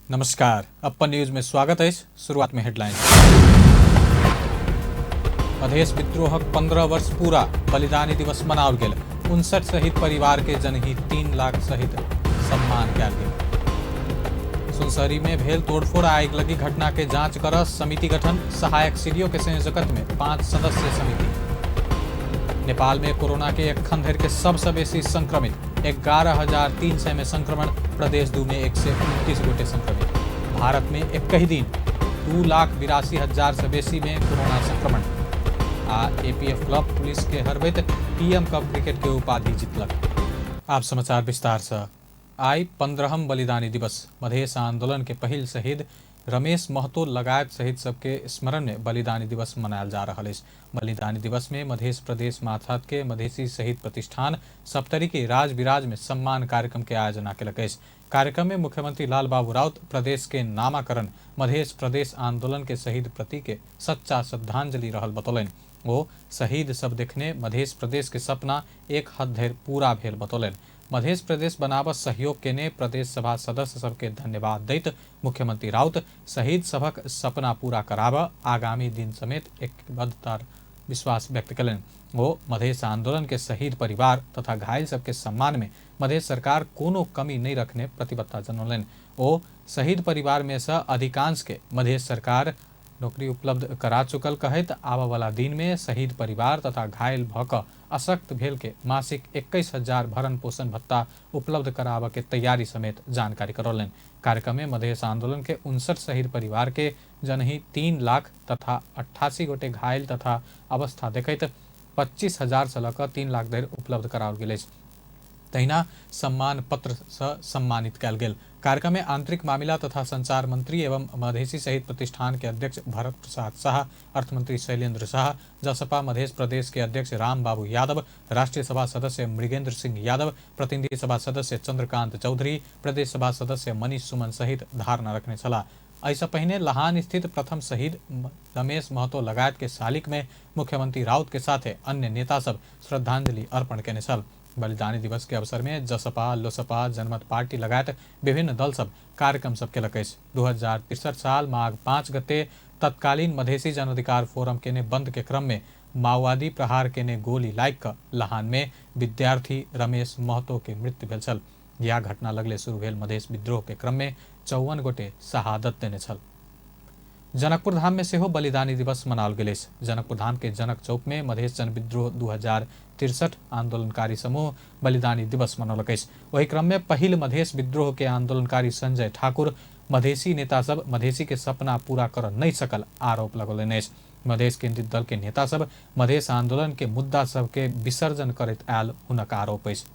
नमस्कार, अपन न्यूज में स्वागत है। शुरुआत में हेडलाइन। मधेश विद्रोहक 15 वर्ष पूरा, बलिदानी दिवस मनाओल गेल। 59 शहीद परिवार के जनहित 3 लाख सहित सम्मान कयल गेल। सुनसरी में भेल तोड़फोड़ आग लगी घटना के जांच कर समिति गठन। सहायक सीडीओ के संयोजकत्व में 5 सदस्य समिति। नेपाल में कोरोना के एखन धरि के सबसे बेसी संक्रमित 11,300 में संक्रमण। प्रदेश 2 में 129 गोटे संक्रमित। भारत में एक ही दिन 2,82,000 से बेसी में कोरोना संक्रमण। आ एपीएफ क्लब पुलिस के हरबैत पीएम कप क्रिकेट के उपाधि जीतलक। आप समाचार विस्तार से। आई 15हम बलिदानी दिवस। मधेश आंदोलन के पहिल शहीद रमेश महतो लगायत शहीद सबके स्मरण में बलिदानी दिवस मनायल जा रहा है। बलिदानी दिवस में मध्य प्रदेश माथात के मधेसी शहीद प्रतिष्ठान सप्तरी के राज विराज में सम्मान कार्यक्रम के आयोजना केलक। कार्यक्रम में मुख्यमंत्री लाल बाबू राउत प्रदेश के नामाकरण मध्य प्रदेश आंदोलन के शहीद प्रति के सच्चा श्रद्धांजलि रहल बतौलन। वो शहीद सब देखने मध्य प्रदेश के सपना एक हद धरि पूरा भेल बतौलन। मध्य प्रदेश बनावत सहयोग के ने प्रदेश सभा सदस्य सबके धन्यवाद दैत मुख्यमंत्री राउत शहीद सबक सपना पूरा कराब आगामी दिन समेत एकबद्धता विश्वास व्यक्त कलन। वो मधेश आंदोलन के शहीद परिवार तथा घायल सबके सम्मान में मधेश सरकार कोनो कमी नहीं रखने प्रतिबद्धता जनौलन। वो शहीद परिवार में से अधिकांश के मधेश सरकार नौकरी उपलब्ध करा चुकल कहत आवा वाला दिन में शहीद परिवार तथा घायल भक अशक्त भेल के मासिक 21,000 भरण पोषण भत्ता उपलब्ध कराव के तैयारी समेत जानकारी करौलन। कार्यक्रम में मधेश आंदोलन के 59 शहीद परिवार के जनहित 3 लाख तथा 88 गोटे घायल तथा अवस्था देखत 25,000 से लक 3 लाख धरि उपलब्ध कराओल गेल। तहिना सम्मान पत्र से सम्मानित कयल गेल। कार्यक्रम में आंतरिक मामला तथा संचार मंत्री एवं मधेसी शहीद प्रतिष्ठान के अध्यक्ष भरत प्रसाद शाह, अर्थमंत्री शैलेंद्र शाह, जसपा मध्य प्रदेश के अध्यक्ष राम बाबू यादव, राष्ट्रीय सभा सदस्य मृगेंद्र सिंह यादव, प्रतिनिधि सभा सदस्य चंद्रकांत चौधरी, प्रदेश सभा सदस्य मनीष सुमन सहित धारणा रखने छला। ऐसा पहले लहान स्थित प्रथम शहीद रमेश महतो लगायत के शालिक में मुख्यमंत्री राउत के साथ अन्य नेता सब श्रद्धांजलि अर्पण केने छल। बलिदानी दिवस के अवसर में जसपा, लोसपा, जनमत पार्टी लगायत विभिन्न दल सब कार्यक्रम सब केलक। 2063 साल माघ 5 गते तत्कालीन मधेसी जन अधिकार फोरम के ने बंद के क्रम में माओवादी प्रहार के ने गोली लाइक लहान में विद्यार्थी रमेश महतो के मृत्यु भेल छल। यह घटना लगले शुरू भेल मधेश विद्रोह के क्रम में 54 गोटे शहादत देने छल। जनकपुर धाम में सेहो बलिदानी दिवस मनाओल गेल। जनकपुर धाम के जनक चौक में मधेश जन विद्रोह 2063 आंदोलनकारी समूह बलिदानी दिवस मनौलक। वही क्रम में पहिल मधेश विद्रोह के आंदोलनकारी संजय ठाकुर मधेसी नेता सब मधेसी के सपना पूरा कर नहीं सकल आरोप लगौलन। मधेश केंद्रित दल के नेता सब मधेश आंदोलन के मुद्दा सब के विसर्जन करैत आयल हुनक आरोप अछि।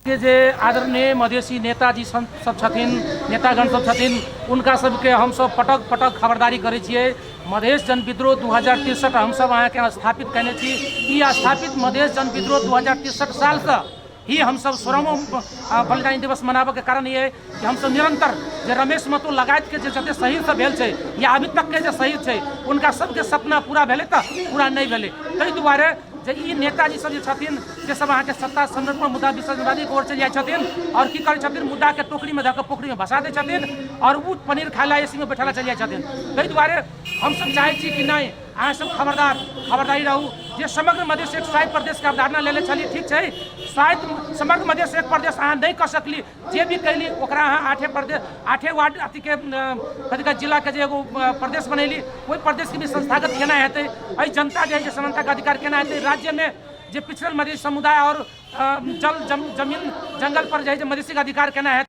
के जे आदरणीय मधेसी नेताजी सब छथिन, नेतागण सब छथिन, उनका सबके हम सब पटक पटक खबरदारी करै छियै। मधेश जन विद्रोह 2063 हम सब अहाँ के स्थापित कने छी। ई स्थापित मधेश जन विद्रोह 2063 साल से ही हम सब 16वां बलिदानी दिवस मनाबे के कारण ये कि हम सब निरंतर जे रमेश महतो लगायत के जे जते शहीद सब भेल छै या अभी तक के जे शहीद छै उनका सबके सपना पूरा भेलै त पूरा नहीं भेलै। ताहि दुआरे जे ई नेताजी सब जे छथिन से सब अहाँ के सत्ता संरक्षण मुद्दा विसर्जनवादी की ओर चलि जाइ छथिन और की करै छथिन, मुद्दा के टोकरी में धऽ पोखरी में भसा दै छथिन और उ पनीर खाइला एसी में बैठला चलि जाइ छथिन। ताहि दुआरे हम सब चाहै छी कि नहीं अहाँ सब खबरदारी रहू। जे समग्र मधेश एक स्वायत्त प्रदेश के अवधारणा लेले छलिए, ठीक छै, स्वायत्त समग्र मधेश एक प्रदेश अहाँ नहीं कर सकली। जे भी कैली ओकरा अहाँ 8 वार्ड अथी के कथी जिला के जे एगो प्रदेश बनैली, ओहि प्रदेश के भी संस्थागत केना हेतै, एहि जनता जे समानता के अधिकार केना हेतै। राज्य में जे पिछड़ल मधेसी समुदाय और जमीन जंगल पर जे मधेसी का अधिकार केना हेतै।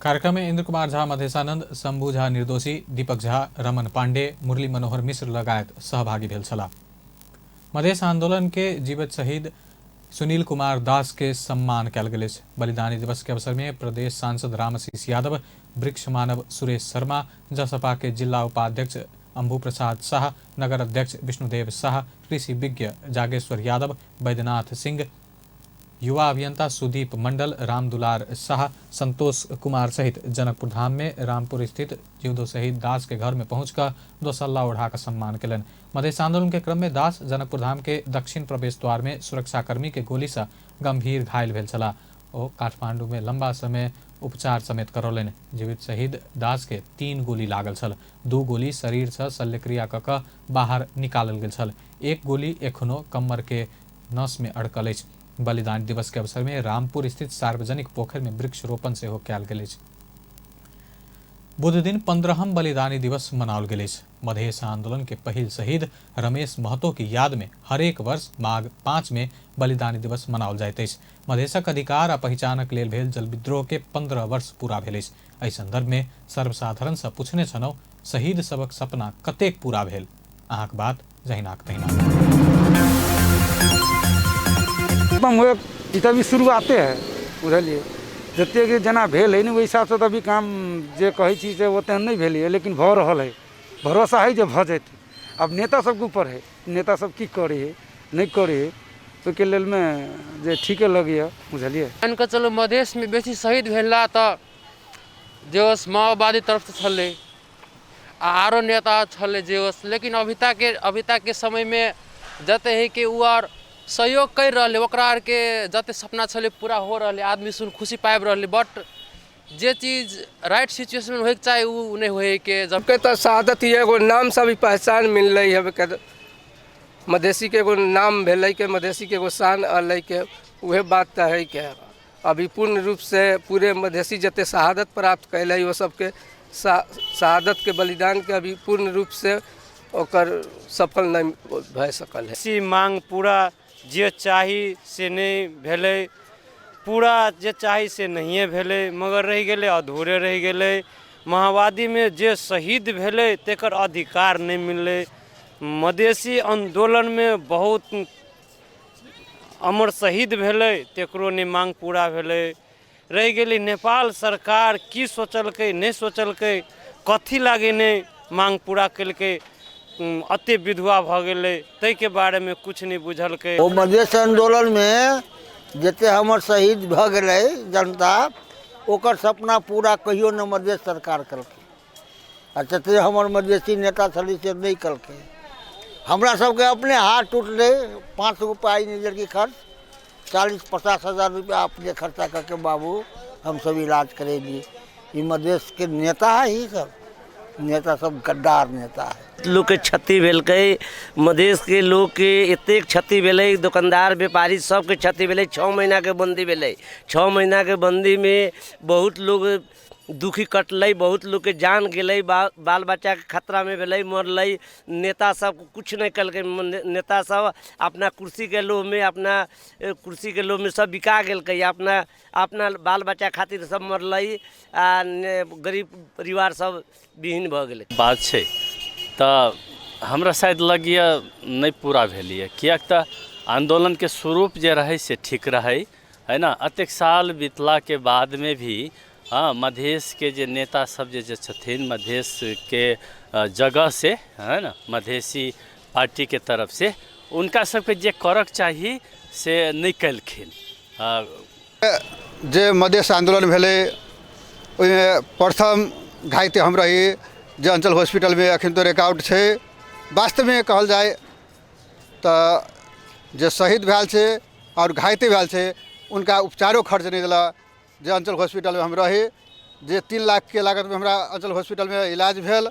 कार्यक्रम में इंद्र कुमार झा मधेशानंद, शंभू झा निर्दोषी, दीपक झा, रमन पांडे, मुरली मनोहर मिश्र लगायत सहभागी भेल छला। मधेश आंदोलन के जीवित शहीद सुनील कुमार दास के सम्मान कयल गेल। बलिदानी दिवस के अवसर में प्रदेश सांसद रामशीष यादव, वृक्ष मानव सुरेश शर्मा, जसपा के जिला उपाध्यक्ष अंबू प्रसाद शाह, नगर अध्यक्ष विष्णुदेव शाह, कृषि विज्ञ जागेश्वर यादव, बैद्यनाथ सिंह, युवा अभियंता सुदीप मंडल, रामदुलार शाह, संतोष कुमार सहित जनकपुर धाम में रामपुर स्थित जीवदो शहीद दास के घर में पहुंचकर दोसल्ला ओढ़ा का सम्मान केलन। मधेश आंदोलन के क्रम में दास जनकपुर धाम के दक्षिण प्रवेश द्वार में सुरक्षाकर्मी के गोली से गंभीर घायल भेल छला। ओ काठमांडू में लंबा समय उपचार समेत करौलनि। जीवित शहीद दास के 3 गोली लागल छल। 2 गोली शरीर से शल्यक्रिया कऽ बाहर निकालल गेल छल। 1 गोली एखनो कमर के नस में अड़कल अछि। बलिदान दिवस के अवसर में रामपुर स्थित सार्वजनिक पोखर में वृक्ष रोपण सेहो कयल गेल अछि। बुध दिन 15हम बलिदानी दिवस मनाओल गेल अछि। मधेश आंदोलन के पहिल शहीद रमेश महतो की याद में हरेक वर्ष माघ 5 में बलिदानी दिवस मनाओल जाइत अछि। मधेशक अधिकार आ पहिचानक लेल भेल जल विद्रोह के 15 वर्ष पूरा भेल अछि। एहि संदर्भ में सर्वसाधारण से पूछने छनौ शहीद सबक सपना कतेक पूरा भेल। अहाँक बात जहिनाक तहिना। ई तभी शुरुआते है बुझलिए जतेक जना भेल है ओहि हिसाब से अभी काम जे कहै छी से ओते नहीं भेल है, लेकिन भऽ रहल है। भरोसा है जे भऽ जेतै। अब नेता सबके ऊपर है, नेता सब की करे है नहीं करे है तो के लेल में जे ठीके लगे बुझलिए। मान के चलो मधेश में बेसी शहीद भेला तो जे माओवादी तरफ से छले आरो नेता छले जे, लेकिन अभी तक के समय में जते है कि उ आर सहयोग कर रहे ओकरा आर के जते सपना छले पूरा हो रहे, आदमी सुन खुशी पाबि रहे। बट जे चीज राइट सिचुएशन में होइके चाही उ नहीं होए के जबकि तो शहादत ही एगो नाम से भी पहचान मिल रही है। मधेसी के एगो नाम भेल के मधेसी के एगो शान अल के वह बात तो है के अभी पूर्ण रूप से पूरे मधेसी जते शहादत प्राप्त कैल वो सबके शहादत के बलिदान के अभी पूर्ण रूप से ओकर सफल नहीं भए सकल है। इसी मांग पूरा जे चाही से नहीं भेले, पूरा जे चाही से नहीं भेले, मगर रह गए अधूरे रह गए। माओवादी में जे शहीद भेले तेकर अधिकार नहीं मिले। मधेसी आंदोलन में बहुत अमर शहीद भेले तेकरो नहीं मांग पूरा भेले। रह गई नेपाल सरकार की सोचलकै नहीं सोचलकै, कथी लागे नहीं मांग पूरा कलकै, अते विधवा भ गए तै के बारे में कुछ नहीं बुझलकै। ओ मधेश आंदोलन में जते हमर शहीद भ गए जनता ओकर सपना पूरा कहियो न मधेश सरकार कलकै। आ जते हमर मधेसी नेता छली से नहीं कलकै। हमरा सबके अपने हाथ टूटले, 5 रुपया नहीं की खर्च, 40-50 हज़ार रुपया अपने खर्चा करके बाबू हम सब इलाज करेंगे। ये मधेश के नेता है, ही सब नेता सब गद्दार नेता है। लोग के क्षति भेलकै, मधेश के लोग के एतेक क्षति भेलै, दुकानदार व्यापारी सबके क्षति भेलै। 6 महीना के बंदी भेलै। 6 महीना के बंदी में बहुत लोग दुखी कटलै, बहुत लोग के जान गेलै, बाल बच्चा के खतरा में भेलै, मरलै। नेता सब कुछ नहीं कलकै। नेता सब अपना कुर्सी के लोभ में, अपना कुर्सी के लोभ में सब बिका गेलकै। अपना बाल बच्चा खातिर सब मरलै आ गरीब परिवार सब विहीन भ गेलै। बात छै तऽ हमरा शायद लगिए नहीं पूरा भेलिए, किएक तऽ आंदोलन के स्वरूप जे रहे से ठीक रहे है ना। अतेक साल बीतला के बाद में भी हाँ मधेश के जे नेता सब जे छथिन मधेश के जगह से है ना, मधेसी पार्टी के तरफ से उनका सबके जे करक चाहिए से नहीं कलखिन। जे मधेश आंदोलन भेले ओहिमे प्रथम घायते हम रही जे अंचल हॉस्पिटल में अखन तो रिकॉर्ड है। वास्तव में कहल जाए तो जे शहीद भेल छे और घायते भेल छे उनका उपचारो खर्च नहीं दिला। जे अंचल हॉस्पिटल में हम रही, जे 3 लाख के लागत में हमरा अंचल हॉस्पिटल में इलाज भेल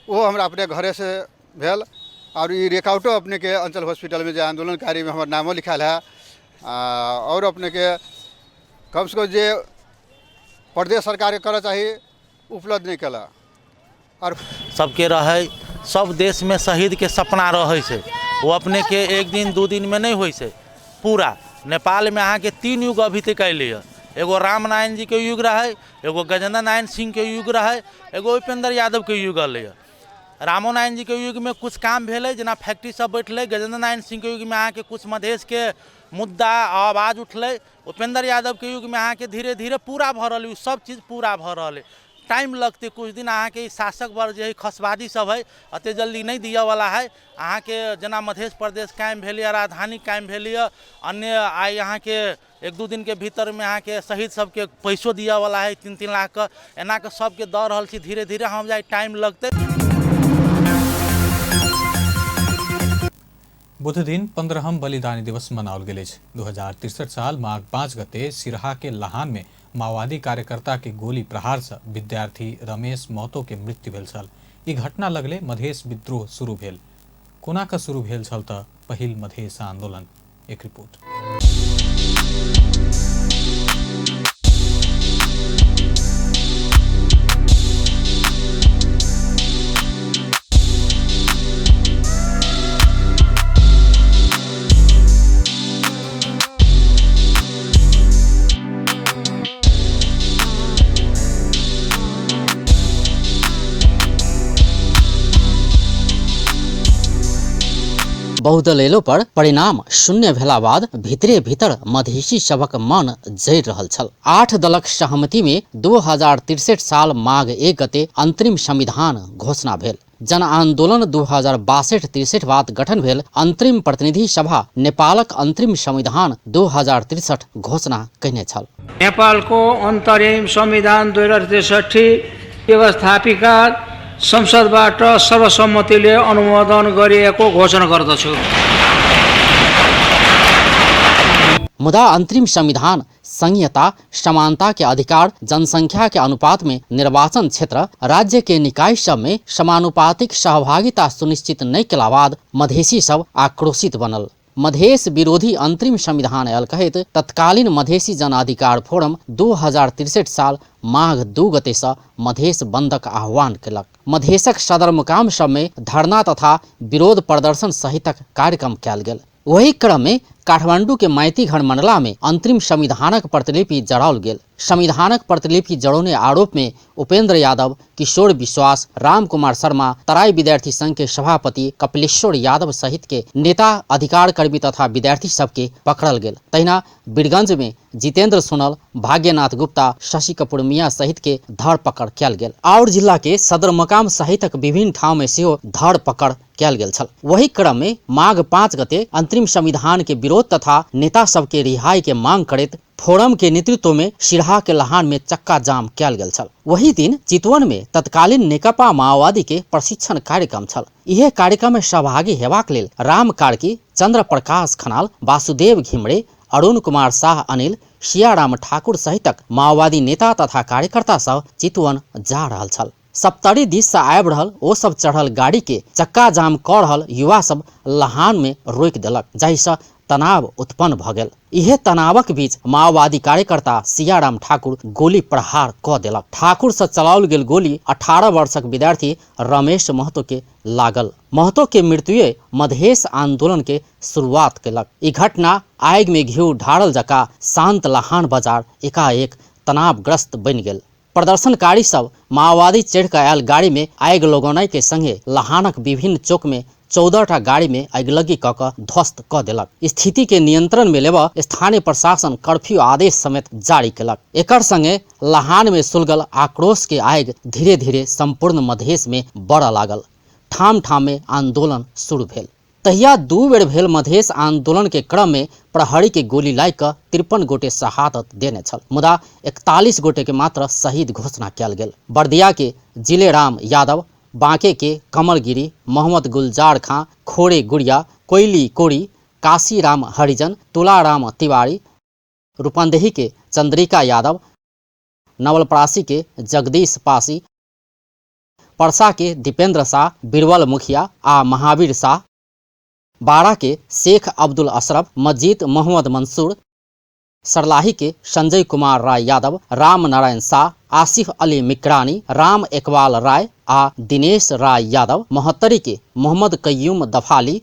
वो हमरा अपने घरे से भेल। और ये रिकॉर्डो अपने के अंचल हॉस्पिटल में जे आंदोलनकारी में हमारा नामो लिखाल है। और अपने के कम से कम जे प्रदेश सरकार के करना चाहिए उपलब्ध नहीं कला। और सबके रहे सब देश में शहीद के सपना रहे से वो अपने के 1 दिन 2 दिन में नहीं होई से। पूरा नेपाल में अहाँ के 3 युग अभी तक अले है। एगो राम नारायण जी के युग रहे, एगो गजेंद्र नारायण सिंह के युग रहे, एगो उपेंद्र यादव के युग अल। रामो नारायण जी के युग में कुछ काम भेले, जना फैक्ट्री सब बैठले। गजेंद्र नारायण सिंह के युग में अहाँ के कुछ मधेश के मुद्दा आवाज उठले। उपेंद्र यादव के युग में अहाँ के धीरे धीरे पूरा भ रहा, सब चीज़ पूरा भ रहा। टाइम लगते कुछ दिन। अहाँ के शासक वर्ग जो है खसवादी सब है अते जल्दी नहीं दिया वाला है। अहाँ के जना मध्य प्रदेश कायम भेल, राजधानी कायम भेल, अन्य आई यहाँ के 1-2 दिन के भीतर में अहाँ के शहीद सबके पैसों दिया वाला है 3-3 लाख का। एना के सबके दऽ रहल छी, धीरे धीरे हम जाए टाइम लगते। बुध दिन 15हम बलिदानी दिवस मनाओल गेल अछि। 2063 साल माघ 5 गते सिरहा के लहान में माओवादी कार्यकर्ता के गोली प्रहार से विद्यार्थी रमेश महतो के मृत्यु भेल छल। ई घटना लगले मधेश विद्रोह शुरू भेल। कोना के शुरू भेल छल त पहिल मधेश आंदोलन। एक रिपोर्ट। बहुदलीय पर परिणाम शून्य भेला बाद भीतरे भीतर मधेसी सभक मन जरि रहल छल। 8 दलक सहमति में 2063 साल माघ 1 गते अंतरिम संविधान घोषणा भेल। जन आंदोलन 2062-63 बाद गठन भेल। अंतरिम प्रतिनिधि सभा नेपालक अंतरिम संविधान 2063 घोषणा कयने छल। नेपालको अन्तरिम संविधान 2063 व्यवस्थापिका संसदबाट सर्वसम्मतिले अनुमोदन गरिएको घोषणा गर्दछु। मुदा अंतरिम संविधान संहिता समानता के अधिकार, जनसंख्या के अनुपात में निर्वाचन क्षेत्र, राज्य के निकाय सब में समानुपातिक सहभागिता सुनिश्चित नहीं केला बाद मधेसी सब आक्रोशित बनल। मधेश विरोधी अंतरिम संविधान आयल कहैत तत्कालीन मधेसी जन अधिकार फोरम 2063 साल माघ 2 गते से मधेश बंदक आह्वान केलक। मधेशक सदरमुकाम सब में धरना तथा विरोध प्रदर्शन सहितक कार्यक्रम कयल गेल। वही क्रम में काठमांडू के माइती घर मंडला में अंतरिम संविधानक प्रतिलिपि जराओल गेल। संविधानक प्रतिलिपि जड़ौने आरोप में उपेंद्र यादव, किशोर विश्वास, राम कुमार शर्मा, तराई विद्यार्थी संघ के सभापति कपिलेश्वर यादव सहित के नेता, अधिकार कर्मी तथा विद्यार्थी सबके पकड़ल गेल। तहिना बीरगंज में जितेंद्र सोनल, भाग्यनाथ गुप्ता, शशि कपूर मिया सहित के धरपकड़ कयल गेल। और जिला के सदर मकाम सहितक विभिन्न ठाव में सेहो धरपकड़ कयल गेल छल। वही क्रम में माघ 5 गते अंतरिम संविधान के विरोध तथा नेता सबके रिहाई के मांग करैत फोरम के नेतृत्व में सिरहा के लहान में चक्का जाम कयल गेल छल। वही दिन चितवन में तत्कालीन नेकपा माओवादी के प्रशिक्षण कार्यक्रम छल। यह कार्यक्रम में सहभागी हेबाक लेल राम कार्की, चंद्र प्रकाश खनाल, वासुदेव घिमरे, अरुण कुमार शाह अनिल, सियाराम ठाकुर सहितक माओवादी नेता तथा कार्यकर्ता सब चितवन जा रहल छल। सप्तरी दिश से आबि रहल ओ सब चढ़ल गाड़ी के चक्का जाम क रहल युवा सब लहान में रोकि देलक, जाहि से तनाव उत्पन्न भ गेल। इहे तनावक बीच माओवादी कार्यकर्ता सियाराम ठाकुर गोली प्रहार क देलक। ठाकुर से चलाओल गेल गोली 18 वर्षक विद्यार्थी रमेश महतो के लागल। महतो के मृत्युए मधेश आंदोलन के शुरुआत केलक। ई घटना आग में घिउ ढारल जका शांत लहान बाजार एकाएक तनावग्रस्त बनि गेल। प्रदर्शनकारी सब माओवादी चढ़ कर आयल गाड़ी में आग लगौनाई के संगे लहानक विभिन्न चौक में 14टा गाड़ी में आगिलगी क ध्वस्त क देलक। स्थिति के नियंत्रण में लेबा स्थानीय प्रशासन कर्फ्यू आदेश समेत जारी केलक। एकर संगे लहान में सुलगल आक्रोश के आग धीरे धीरे संपूर्ण मधेश में बढ़ लागल। ठाम ठाम में आंदोलन शुरू भेल। तहिया 2 बेर भेल मधेश आंदोलन के क्रम में प्रहरी के गोली लाई क 53 गोटे शहादत देने छल। मुदा 41 गोटे के मात्र शहीद घोषणा कयल गेल। बर्दिया के जिलेराम यादव, बांके के कमलगिरी, मोहम्मद गुलजार खां, खोड़े गुड़िया, कोयली कोड़ी, काशीराम हरिजन, तुलाराम तिवारी, रूपंदेही के चंद्रिका यादव, नवलपरासी के जगदीश पासी, परसा के दीपेंद्र शाह, बीरबल मुखिया आ महावीर शाह, बाड़ा के शेख अब्दुल अशरफ, मस्जिद मोहम्मद मंसूर, सरलाही के संजय कुमार राय यादव, राम नारायण शाह, आसिफ अली मिक्रानी, राम इकबाल राय आ दिनेश राय यादव, मोहत्तरी के मोहम्मद कय्यूम दफाली,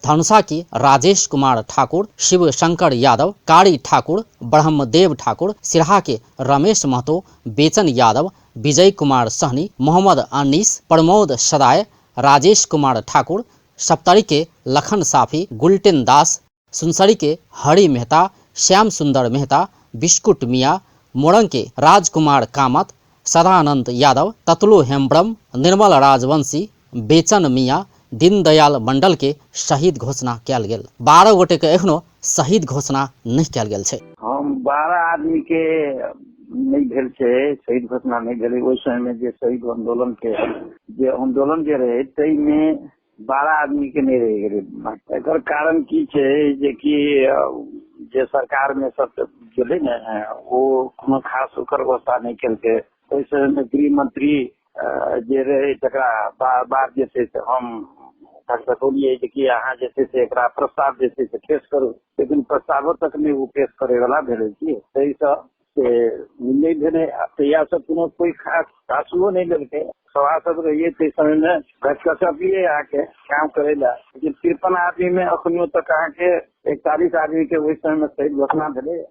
धनुषा के राजेश कुमार ठाकुर, शिव शंकर यादव, कारी ठाकुर, ब्रह्मदेव ठाकुर, सिरहा के रमेश महतो, बेचन यादव, विजय कुमार सहनी, मोहम्मद अनीस, प्रमोद सदाय, राजेश कुमार ठाकुर, सप्तरी के लखन साफी, गुलटेन दास, सुनसरी के हरि मेहता, श्याम सुंदर मेहता, बिस्कुट मिया, मोरंग के राजकुमार कामत, सदानंद यादव, ततलो हेम्ब्रम, निर्मल राजवंशी, बेचन मिया, दीनदयाल मंडल के शहीद घोषणा कयल गेल। 12 गोटे के एखनो शहीद घोषणा नहीं कयल गेल छै। हम 12 आदमी के नहीं भेल छै शहीद घोषणा नहीं भेल। ओहि समय में जे शहीद आंदोलन के रहे तई में 12 आदमी के नहीं रह गए। एकर कारण की छै जे कि जे सरकार में सब गेले ने वो कोनो खास ओकर व्यवस्था नहीं केलकै। ओहि समय में गृह मंत्री जे रहे तकरा बार जे छै से हम बोलिए कि अहाँ जे छै से एकरा प्रस्ताव जे छै से पेश करू, लेकिन प्रस्ताव तक नहीं वो पेश करे वाला भेले छी। सही से नहीं भेले तैयार सब कोनो कोई खास आंसुओ नहीं लेलकै। सभा सब रहिए ते समय में कसबिए आके काम करेला, लेकिन 53 आदमी में अखनियो तक अहाँ के 41 आदमी के वही समय में शहीद घोषणा भेले।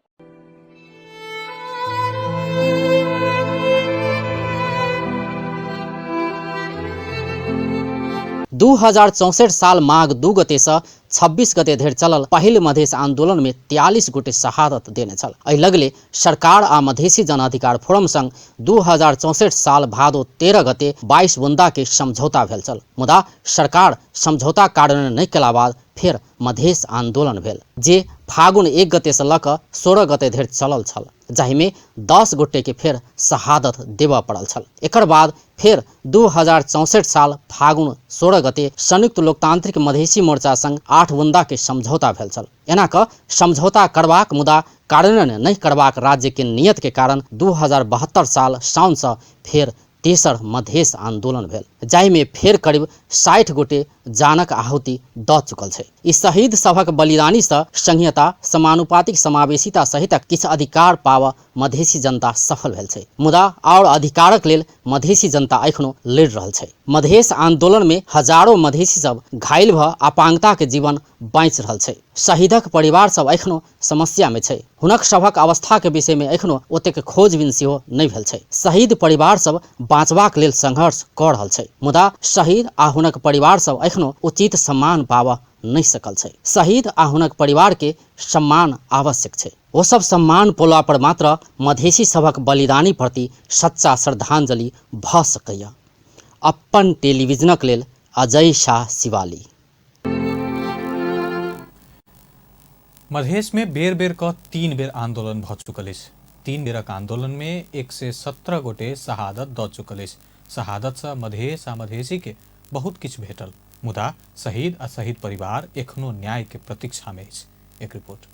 2064 साल माघ 2 गते से 26 गते धरि चलल पहिल मधेश आंदोलन में 43 गोटे शहादत देने छल। एहि लगले सरकार आ मधेसी जन अधिकार फोरम संग 2064 साल भादो 13 गते 22 बुंदा के समझौता भेल छल। मुदा सरकार समझौता कार्यान्वयन नहीं केला बाद फेर मधेश आंदोलन भेल, जे फागुन 1 गते से लक 16 गते धरि चलल छल, जाहि में 10 गोटे के फेर शहादत देबऽ पड़ल छल। एकर बाद फेर 2064 साल फागुन 16 गते संयुक्त लोकतांत्रिक मधेसी मोर्चा संग 8 बुंदा के समझौता भेल छल। एना क समझौता करबाक मुदा कार्यान्वयन नहीं करबाक राज्य के नियत के कारण 2072 साल साउन से फेर तेसर मधेश आंदोलन भेल, जाहि में फेर करीब 60 गोटे जानक आहुति द चुकल छै। ई शहीद सभक बलिदानी से संघीयता, समानुपातिक समावेशिता सहित किछु अधिकार पाव मधेसी जनता सफल भेल छै। मुदा और अधिकारक लेल मधेसी जनता एखनो लड़ि रहल छै। मधेश आंदोलन में हजारों मधेसी सब घायल भ अपांगता के जीवन बाँचि रहल छै। शहीदक परिवार सब एखनो समस्या में छै। हुनक सभक अवस्था के विषय में एखनो ओतेक खोजबीन सेहो नहीं भेल छै। शहीद परिवार सब बाँचबाक लेल संघर्ष कऽ रहल छै, मुदा शहीद आ हुनक परिवार सब एखनो उचित सम्मान पाबऽ नहीं सकल छै। शहीद आ हुनक परिवार के सम्मान आवश्यक छै। वो सब सम्मान पोला पर मात्र मधेसी सभक बलिदानी प्रति सच्चा श्रद्धांजलि भऽ सकैया। अपन टेलीविजनक लेल अजय शाह शिवाली। मधेश में बेर बेर क 3 बेर आंदोलन भ चुकल अछि। 3 बेरक आंदोलन में 117 गोटे शहादत द चुकल अछि। शहादत से मधेश आ मधेसी के बहुत किछु भेटल, मुदा शहीद आ शहीद परिवार एखनो न्याय के प्रतीक्षा में अछि। एक रिपोर्ट।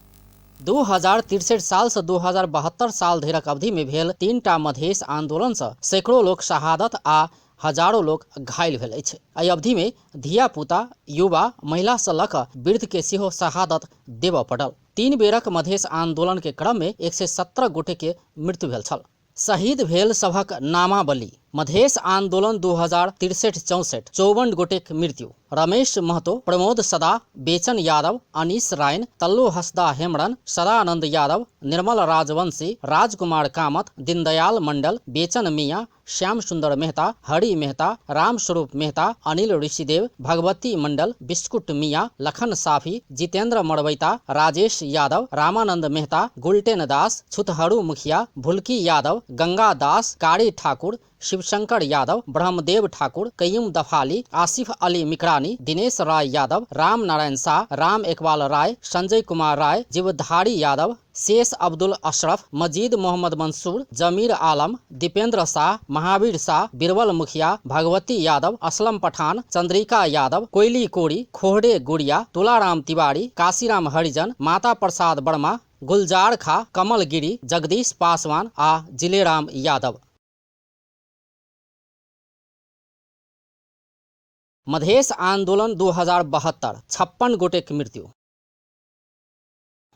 2063 साल से 2072 साल धरिक अवधि में भेल 3टा मधेश आंदोलन से सैकड़ों लोग शहादत आ हजारों लोग घायल भेल अछि। एहि अवधि में धिया पुता, युवा, महिला से लऽ कऽ वृद्ध के सेहो शहादत देबऽ पड़ल। 3 बेरक मधेश आंदोलन के क्रम में 117 गोटे के मृत्यु भेल छल। शहीद भेल सभक नामावली। मधेश आंदोलन 2063-64 54 गोटे मृत्यु। रमेश महतो, प्रमोद सदा, बेचन यादव, अनीस रायन, तल्लू हसदा हेमरन, सदानंद यादव, निर्मल राजवंशी, राजकुमार कामत, दीनदयाल मंडल, बेचन मियाँ, श्याम सुंदर मेहता, हरि मेहता, राम स्वरूप मेहता, अनिल ऋषिदेव, भगवती मंडल, बिस्कुट मियाँ, लखन साफी, जितेंद्र मड़वैता, राजेश यादव, रामानंद मेहता, गुलटेन दास, छुतहरू मुखिया, भुलकी यादव, गंगा दास, कारी ठाकुर, शिवशंकर यादव, ब्रह्मदेव ठाकुर, कय्यूम दफाली, आसिफ अली मिकरानी, दिनेश राय यादव, राम नारायण शाह, राम इकबाल राय, संजय कुमार राय, जीवधारी यादव, शेष अब्दुल अशरफ, मजीद मोहम्मद मंसूर, जमीर आलम, दीपेंद्र शाह, महावीर शाह, बिरबल मुखिया, भगवती यादव, असलम पठान, चंद्रिका यादव, कोयली कोरी, खोहड़े गुड़िया, तुलाराम तिवारी, काशीराम हरिजन, माता प्रसाद वर्मा, गुलजार खा, कमल गिरी, जगदीश पासवान आ जिलेराम यादव। मधेश आंदोलन 2072 56 गोटे की मृत्यु।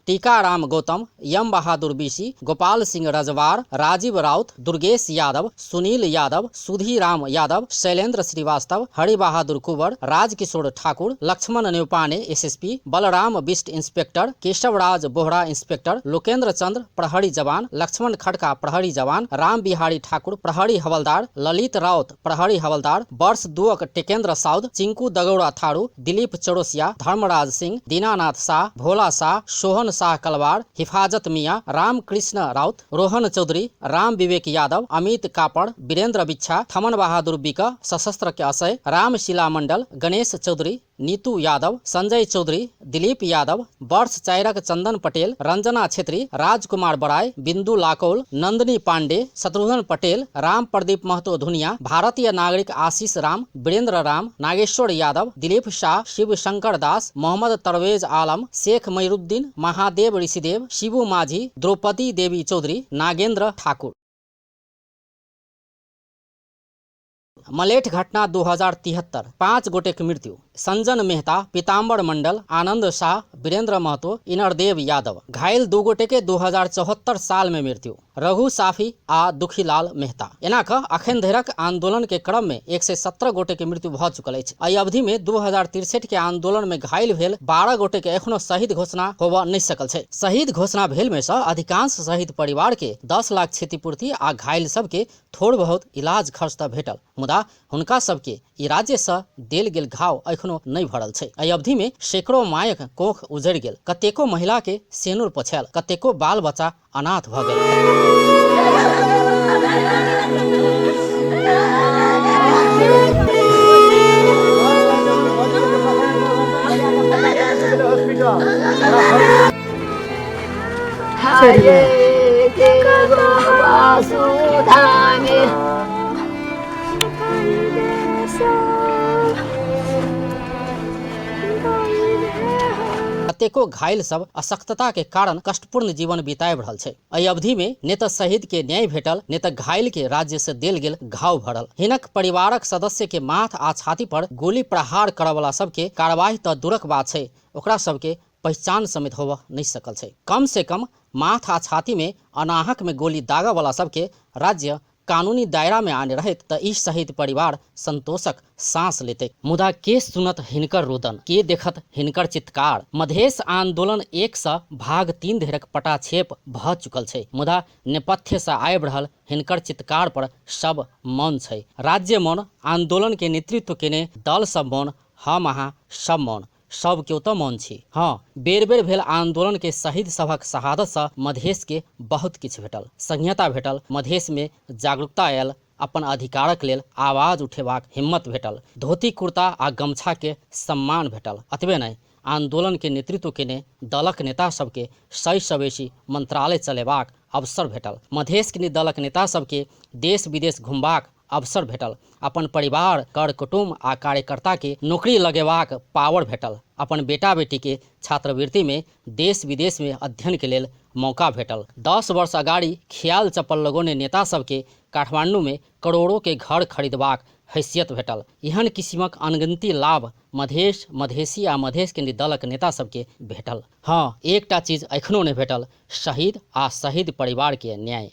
Tikaram Gautam, Yam Bahadur BC, Gopal Singh Rajwar, Rajeev Raut, Durgesh Yadav, Sunil Yadav, Sudhiram Yadav, Shailendra Srivastava, Hari Bahadur Kunwar, Rajkishore Thakur, Laxman Neupane SSP, Balram Bist inspector, Keshavraj Bohara inspector, Lokendra Chandra Prahari जवान, लक्ष्मण खड़का प्रहरी जवान, राम बिहारी ठाकुर प्रहरी हवलदार, ललित राउत प्रहरी हवलदार, वर्ष 2 टेकेंद्र साउद, चिंकू दगौड़ा थारू, दिलीप चौरसिया, धर्मराज सिंह, दीनानाथ शाह, भोला शाह, सोहन शाह कलवार, हिफाजत मियाँ, राम कृष्ण राउत, रोहन चौधरी, राम विवेक यादव, अमित कापड़, वीरेंद्र बिच्छा, थमन बहादुर बिका, सशस्त्र के असय, राम शिला मंडल, गणेश चौधरी, नीतू यादव, संजय चौधरी, दिलीप यादव, वर्ष चाइरक चंदन पटेल, रंजना छेत्री, राजकुमार बराय, बिंदु लाकौल, नंदिनी पांडे, शत्रुघ्न पटेल, राम प्रदीप महतो धुनिया, भारतीय नागरिक आशीष राम, वीरेंद्र राम, नागेश्वर यादव, दिलीप शाह, शिव शंकर दास, मोहम्मद तरवेज आलम, शेख मयूरुद्दीन, महादेव ऋषिदेव, शिबू माझी, द्रौपदी देवी चौधरी, नागेंद्र ठाकुर। मलेठ घटना 2073, 5 गोटे की मृत्यु। संजन मेहता, पीताम्बर मंडल, आनंद शाह, वीरेंद्र महतो, इनरदेव यादव। घायल 2 गोटे के 2074 साल में मृत्यु। रघु साफी आ दुखीलाल मेहता। एना कऽ अखन धरिक आंदोलन के क्रम में 117 गोटे के मृत्यु भऽ चुकल अछि। एहि अवधि में 2063 के आंदोलन में घायल भेल 12 गोटे के एखनो शहीद घोषणा होबऽ नहि सकल छै। शहीद घोषणा भेल में से अधिकांश शहीद परिवार के 10 लाख क्षतिपूर्ति आ घायल सब के थोड़ बहुत इलाज खर्च तऽ भेटल, मुदा हुनका सबके ई राज्य से देल गेल घाव एखनो नहीं भरल छै। एहि अवधि में सैकड़ों मायक कोख उजड़ गेल, कतेको महिला के सेनुर पछायल, कतेको बाल बच्चा अनाथ भऽ गेल। कतेको घायल सब अशक्तता के कारण कष्टपूर्ण जीवन बिताबि रहल छै। एहि अवधि में ने तऽ शहीद के न्याय भेटल, ने तऽ घायल के राज्य से देल गेल घाव भरल। हिनक परिवारक सदस्य के माथ आ छाती पर गोली प्रहार करय वाला सबके कार्रवाई तऽ दूरक बात छै, ओकरा सबके पहचान समेत होबऽ नहीं सकल छै। कम से कम माथ आ छाती में अनाहक में गोली दागा वाला सबके राज्य कानूनी दायरा में आने रहे त ई शहीद परिवार संतोषक सांस लेते। मुदा के सुनत हिनकर रोदन, के देखत हिनकर चित्कार। मधेश आंदोलन 1 से भाग 3 धरिक पटाक्षेप भ चुकल छै, मुदा नेपथ्य से आबि रहल हिनकर चित्कार पर सब मौन छै। राज्य मौन, आंदोलन के नेतृत्व केने दल सब मौन, हम अहाँ सब मौन, सब केओ तऽ मौन छी। हाँ, बेर बेर भेल आंदोलन के शहीद सभक शहादत से मधेश के बहुत किछु भेटल, संहिता भेटल, मधेश में जागरूकता आयल, अपन अधिकारक लेल आवाज उठेबाक हिम्मत भेटल, धोती कुर्ता आ गमछा के सम्मान भेटल। अतबे नहीं, आंदोलन के नेतृत्व केने दलक नेता सबके 100 से बेसी मंत्रालय चलेबाक अवसर भेटल। मधेश के दलक नेता सबके देश विदेश घुमबाक अवसर भेटल, अपन परिवार, कर कुटुम्ब आ कार्यकर्ता के नौकरी लगेबाक पावर भेटल, अपन बेटा बेटी के छात्रवृत्ति में देश विदेश में अध्ययन के लेल मौका भेटल। 10 वर्ष अगाड़ी ख्याल चप्पल लगोने नेता सबके काठमांडू में करोड़ों के घर खरीदबाक हैसियत भेटल। एहन किसिमक अनगिनती लाभ मधेश, मधेसी आ मधेश के दलक नेता सबके भेटल। हाँ, एकटा चीज एखनो नहीं भेटल, शहीद आ शहीद परिवार के न्याय।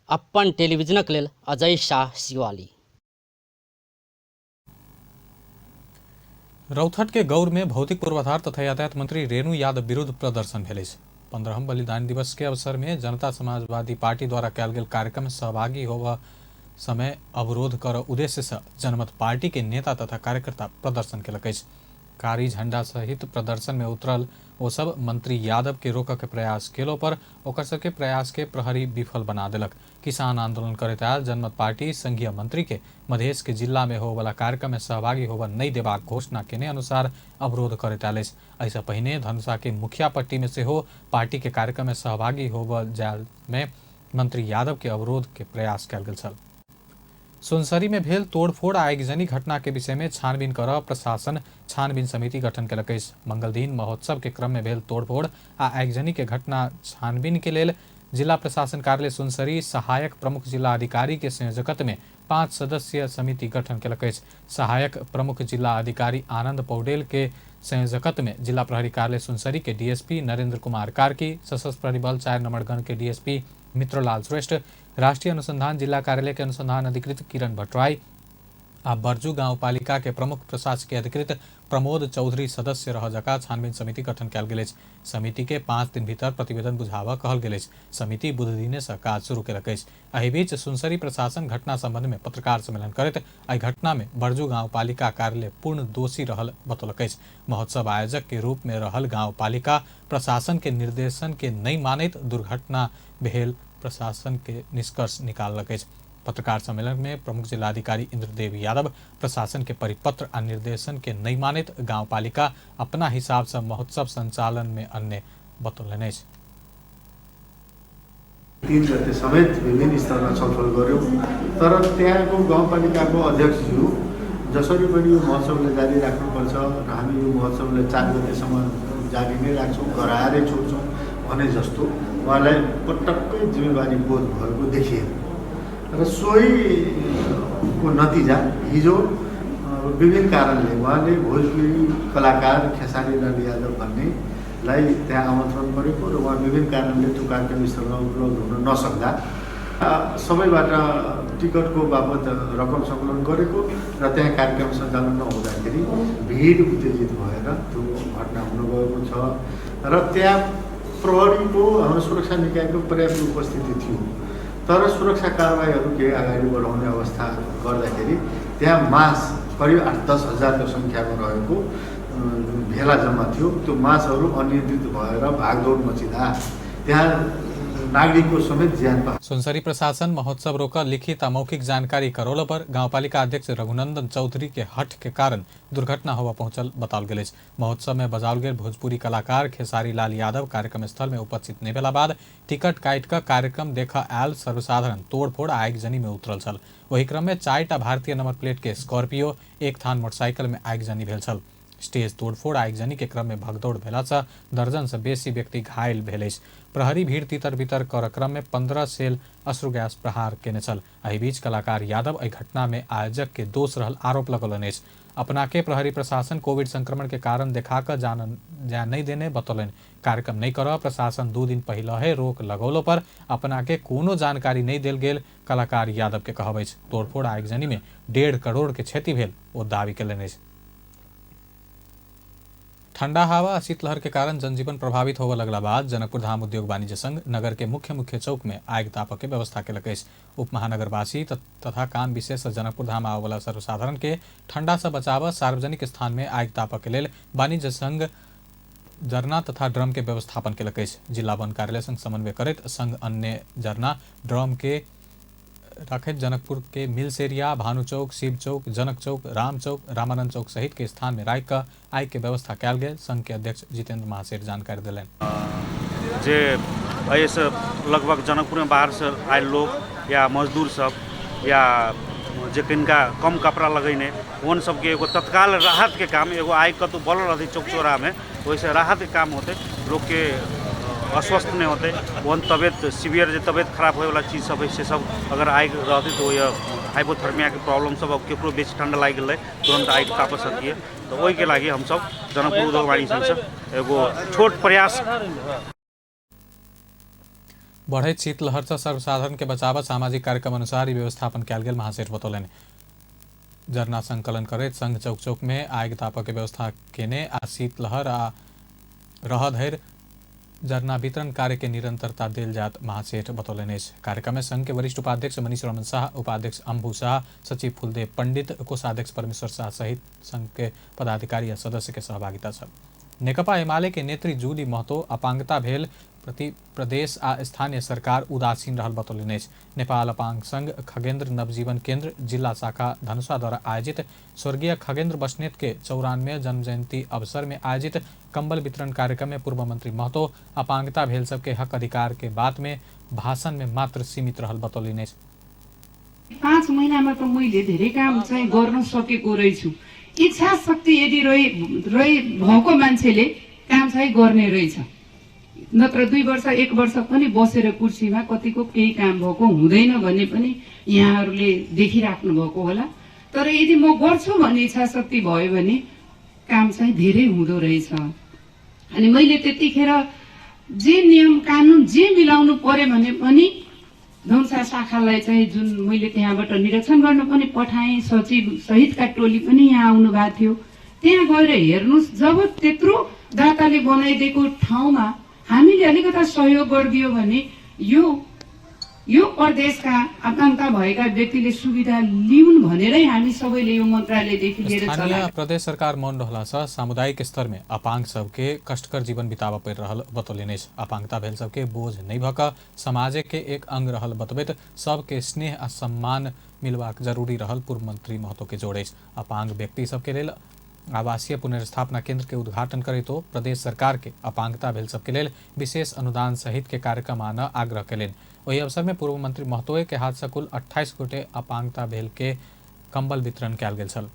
अपन टेलीविजनक लेल अजय शाह, शिवाली। रौथट के गौर में भौतिक पूर्वाधार तथा यातायात मंत्री रेणु यादव विरुद्ध प्रदर्शन भेल। 15 बलिदान दिवस के अवसर में जनता समाजवादी पार्टी द्वारा कयल गेल कार्यक्रम में सहभागी होबा समय अवरोध कर उद्देश्य से जनमत पार्टी के नेता तथा कार्यकर्ता प्रदर्शन केलक। कारी झंडा सहित प्रदर्शन में उतरल ओ सब मंत्री यादव के रोक के प्रयास केलो पर ओकर सबके प्रयास के प्रहरी विफल बना देलक। किसान आंदोलन करैत आयल जनमत पार्टी संघीय मंत्री के मधेश के जिला में हो वाला कार्यक्रम में सहभागी होबा नहीं देबाक घोषणा केने अनुसार अवरोध करैत आयल। ऐसा पहिने धनुषा के मुखिया पट्टी में से हो पार्टी के कार्यक्रम में सहभागी होबा जाय में मंत्री यादव के अवरोध के प्रयास कयल गेल छल। सुनसरी में भेल तोड़फोड़ आ आगजनी घटना के विषय में छानबीन कर प्रशासन छानबीन समिति गठन केलक। मंगल दिन महोत्सव के क्रम में भेल तोड़फोड़ आ आगजनी के घटना छानबीन के लेल जिला प्रशासन कार्यालय सुनसरी सहायक प्रमुख जिला अधिकारी के संयोजकत्व में 5 सदस्यीय समिति गठन केलक। सहायक प्रमुख जिला अधिकारी आनंद पौडेल के संयोजकत्व में जिला प्रहरी कार्यालय सुनसरी के डीएसपी नरेंद्र कुमार कार्की, सशस्त्र प्रहरी बल 4 नंबरगढ़ के डीएसपी मित्रलाल श्रेष्ठ, राष्ट्रीय अनुसंधान जिला कार्यालय के अनुसंधान अधिकृत किरण भट्टराई आ बरजू गाँव पालिका के प्रमुख प्रशासकीय अधिकृत प्रमोद चौधरी सदस्य रह जका छानबीन समिति गठन कयल गेल। समिति के 5 दिन भीतर प्रतिवेदन बुझावा कहल गेल। समिति बुध दिने से काज शुरू केलक। एहि बीच सुनसरी प्रशासन घटना संबंध में पत्रकार सम्मेलन करैत एहि घटना में बरजू गाँव पालिका कार्यालय पूर्ण दोषी रहल बतौलक। महोत्सव आयोजक के रूप में रहल गाँव पालिका प्रशासन के निर्देशन के नहीं मानैत दुर्घटना भेल प्रशासन के निष्कर्ष निकालक। पत्रकार सम्मेलन में प्रमुख जिलाधिकारी इंद्रदेव यादव प्रशासन के परिपत्र और निर्देशन के नहीं मानित गाउँपालिका अपना हिसाब से महोत्सव संचालन में अन्य बतौलने। 3 गते समेत विभिन्न स्तरमा छलफल गर्यौं, तर त्यहाँको गाउँपालिकाको अध्यक्षज्यू जसरी पनि यो महोत्सवलाई जारी राख्नुपर्छ र हामी यो महोत्सवलाई 4 गतेसम्म जारी नै राख्छौँ, गराएरै छोड्छौँ भने जस्तो उहाँलाई पटक्कै जिम्मेवारी बोध भएको देखिएन र सोहीको नतिजा हिजो विभिन्न कारणले उहाँले भोजपुरी कलाकार खेसारी लाल यादव भन्नेलाई त्यहाँ आमन्त्रण गरेको र उहाँ विभिन्न कारणले त्यो कार्यक्रमस्थलमा उपलब्ध हुन नसक्दा सबैबाट टिकटको बाबत रकम सङ्कलन गरेको र त्यहाँ कार्यक्रम सञ्चालन नहुँदाखेरि भिड उत्तेजित भएर त्यो घटना हुनुभएको छ र त्यहाँ प्रहरीको हाम्रो सुरक्षा निकायको पर्याप्त उपस्थिति थियो, तर सुरक्षा कारबाहीहरू केही अगाडि बढाउने अवस्था गर्दाखेरि त्यहाँ मास करिब 8-10 हजारको सङ्ख्यामा रहेको भेला जम्मा थियो। त्यो मासहरू अनियन्त्रित भएर भागदौड मचिँदा त्यहाँ नागरिकको समेत ज्यान पायो। सुनसरी प्रशासन महोत्सव रोका लिखित अमौखिक जानकारी करोल पर गाउँपालिका अध्यक्ष रघुनंदन चौधरी के हट के कारण दुर्घटना हुआ पहुंचल बताओल गेल। महोत्सव में बजाओल गेल भोजपुरी कलाकार खेसारी लाल यादव कार्यक्रम स्थल में उपस्थित नहीं भेला बाद टिकट काट कर कार्यक्रम देखा आयल सर्वसाधारण तोड़फोड़ आगजनी में उतरल छल। वही क्रम में 4टा भारतीय नंबर प्लेट के स्कॉर्पियो 1 थान मोटरसाइकिल में आगजनी भेल छल। स्टेज तोड़फोड़ आगजनी के क्रम में भगदौड़ भेला से दर्जन से बेसी व्यक्ति घायल भेल। प्रहरी भीड़ तीतर बीतर कर क्रम में 15 सेल अश्रु गैस प्रहार केने छल। एहि बीच कलाकार यादव एहि घटना में आयोजक के दोष रहल आरोप लगौलनि। अपना के प्रहरी प्रशासन कोविड संक्रमण के कारण देखाकर जान नहीं देने बतौलन। कार्यक्रम नहीं कर प्रशासन 2 दिन पहले रोक लगौलो पर अपना के कोनो जानकारी नहीं देल गेल कलाकार यादव के कहब। तोड़फोड़ आगजनी में 1.5 करोड़ के क्षति भेल वो दावी कयलनि। ठंडा हवा शीतलहर के कारण जनजीवन प्रभावित होगा लगला बाद जनकपुर धाम उद्योग वाणिज्य संघ नगर के मुख्य चौक में आग तापक के व्यवस्था केलक। उप महानगरवासी तथा काम विशेष जनकपुर धाम आवे वाला सर्वसाधारण के ठंडा से बचाव सार्वजनिक स्थान में आग तापक के लेल वाणिज्य संघ जरना तथा ड्रम के व्यवस्थापन केलक। जिला वन कार्यालय संग समन्वय करत संघ अन्य जरना ड्रम के रखैत जनकपुर के मिल्स एरिया, भानु चौक, शिव चौक, जनक चौक, राम चौक, रामानंद चौक सहित के स्थान में राख कर आग के व्यवस्था कयल गेल। संघ के अध्यक्ष जितेंद्र महासेठ जानकारी दिलनि जे ऐसे लगभग जनकपुर में बाहर से आए लोग या मजदूर सब या जे किनका कम कपड़ा लगैने उन सबके एगो तत्काल राहत के काम एगो आग कतौ बढ़ल रहते चौक चौराहा में वैसे राहत के काम होते, लोग के अस्वस्थ नहीं होते वन तबियत सीवियर जो तबियत खराब होए वाला चीज़ सब है से सब अगर आग रहते तो ये हाइपोथर्मिया के प्रॉब्लम सब केकरो बेसी ठंडा लग गए तुरंत आग ताप सकिए। तो वही के लागी हम सब जनकपुर उद्योग वाणिज्य संघ से एगो छोट प्रयास। बढ़ैत शीतलहर से सर्वसाधारण के बचाव सामाजिक कार्यक्रम अनुसार व्यवस्थापन कयल गेल महासेठ बतौलनि। जरना संकलन करैत संघ चौक चौक में आग तापक के व्यवस्था केने आ शीतलहर आ रह धरि जरना वितरण कार्य के निरंतरता देल जात महासेठ बतौलनि। कार्यक्रम में संघ के वरिष्ठ उपाध्यक्ष मनीष रमन शाह, उपाध्यक्ष अम्बू शाह, सचिव फुलदेव पंडित, कोषाध्यक्ष परमेश्वर शाह सहित संघ के पदाधिकारी या सदस्य के सहभागिता छल। नेकपा एमाले के नेत्री जूली महतो अपांगता भेल प्रति प्रदेश आ स्थानीय सरकार उदासीन रहल बतौलनि। नेपाल अपांग संघ खगेन्द्र नवजीवन केंद्र जिला शाखा धनुषा द्वारा आयोजित स्वर्गीय खगेन्द्र बस्नेत के 94वें जन्म जयंती अवसर में आयोजित कंबल वितरण कार्यक्रम में पूर्व मंत्री महतो अपांगता भेल सबके हक अधिकार के बात में भाषण में मात्र सीमित रहल बतौलनि। 5 महिनामा त मैले धेरै काम चाहिँ गर्न सकेको रहेछु। इच्छा शक्ति यदि रही भएको मान्छेले काम चाहिँ गर्ने रहेछ, नत्र 2 वर्ष 1 वर्ष पनि बसेर कुर्सीमा कतिको केही काम भएको हुँदैन भन्ने पनि यहाँहरूले देखिराख्नु भएको होला। तर यदि म गर्छु भन्ने इच्छा शक्ति भयो भने काम चाहिँ धेरै हुँदो रहेछ। अनि मैले त्यतिखेर जे नियम कानुन जे मिलाउनु पर्यो भने पनि धनुषा शाखालाई चाहिँ जुन मैले त्यहाँबाट निरीक्षण गर्न पनि पठाएँ, सचिव सहितका टोली पनि यहाँ आउनु भएको थियो। त्यहाँ गएर हेर्नुस्, जब त्यत्रो दाताले बनाइदिएको ठाउँमा हामीले अलिकता सहयोग गरिदियो भने यो यो प्रदेशका आकांक्षा भएका व्यक्तिले सुविधा लिउन् भनेरै हामी सबैले यो मन्त्रालयदेखि लिएर स्थानीय चलाएका प्रदेश सरकार मौन रहला सँ सामुदायिक स्तर में अपांग सबके कष्टकर जीवन बिताबऽ पड़ि रहल बतौलनि। अपांगता भेल सबके बोझ नहीं भऽ कऽ समाज के एक अंग रहल बतबैत सबके स्नेह आ सम्मान मिलबाक जरूरी रहल पूर्व मंत्री महतो के जोड़े। अपांग व्यक्ति सबके लेल आवासीय पुनर्स्थापना केंद्र के उद्घाटन करितो प्रदेश सरकार के अपांगता भेल सबके लेल विशेष अनुदान सहित के कार्यक्रम आना आग्रह कयलनि। वही अवसर में पूर्व मंत्री महतोए के हाथ से कुल 28 गोटे अपांगता भेल के कंबल वितरण कयल गेल छल।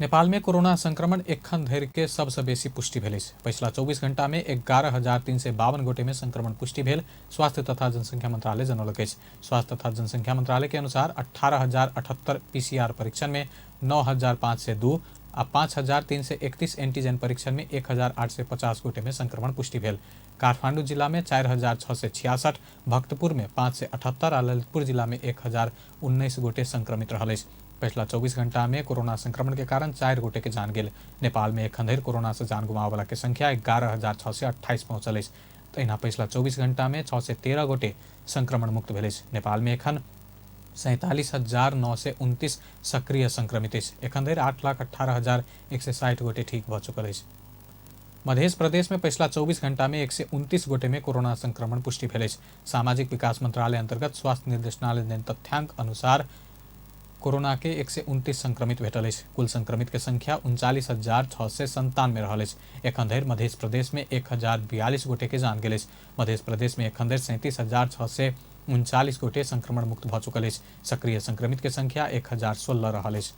नेपाल में कोरोना संक्रमण एखन धरि के सबसे बेसी पुष्टि भेल। पिछला 24 घंटा में 11,352 गोटे में संक्रमण पुष्टि भेल स्वास्थ्य तथा जनसंख्या मंत्रालय जनौलक अछि। स्वास्थ्य तथा जनसंख्या मंत्रालय के अनुसार 18,078 पीसीआर परीक्षण में 9,502 आ 5,331 एंटीजन परीक्षण में 1,850 गोटे में संक्रमण पुष्टि भेल। काठमांडू जिला में 4,666, भक्तपुर में 578 आ ललितपुर जिला में 1,019 गोटे संक्रमित रहल अछि। पिछला 24 घंटा में कोरोना संक्रमण के कारण 4 गोटे के जान गेल। नेपाल में एखन धरि कोरोना से जान गुमावे वाला के संख्या 11,628 पहुंचल अछि। तहिना पिछला 24 घंटा में 613 गोटे संक्रमण मुक्त भेल अछि। नेपाल में एखन 47,929 सक्रिय संक्रमित अछि। एखन धरि 8,18,160 गोटे ठीक भऽ चुकल अछि। मध्य प्रदेश में पिछला 24 घंटा में 129 गोटे में कोरोना संक्रमण पुष्टि भेल अछि। सामाजिक विकास मंत्रालय अंतर्गत स्वास्थ्य निर्देशनालय देन तथ्यांक अनुसार कोरोना के 129 संक्रमित भेटल अछि। कुल संक्रमित के संख्या 39,697 रहल अछि। एखन धरि मध्य प्रदेश में 1,042 गोटे के जान गेल अछि। मध्य प्रदेश में एखन धरि 37,639 गोटे संक्रमण मुक्त भऽ चुकल अछि। सक्रिय संक्रमित के संख्या 1,016 रहल अछि।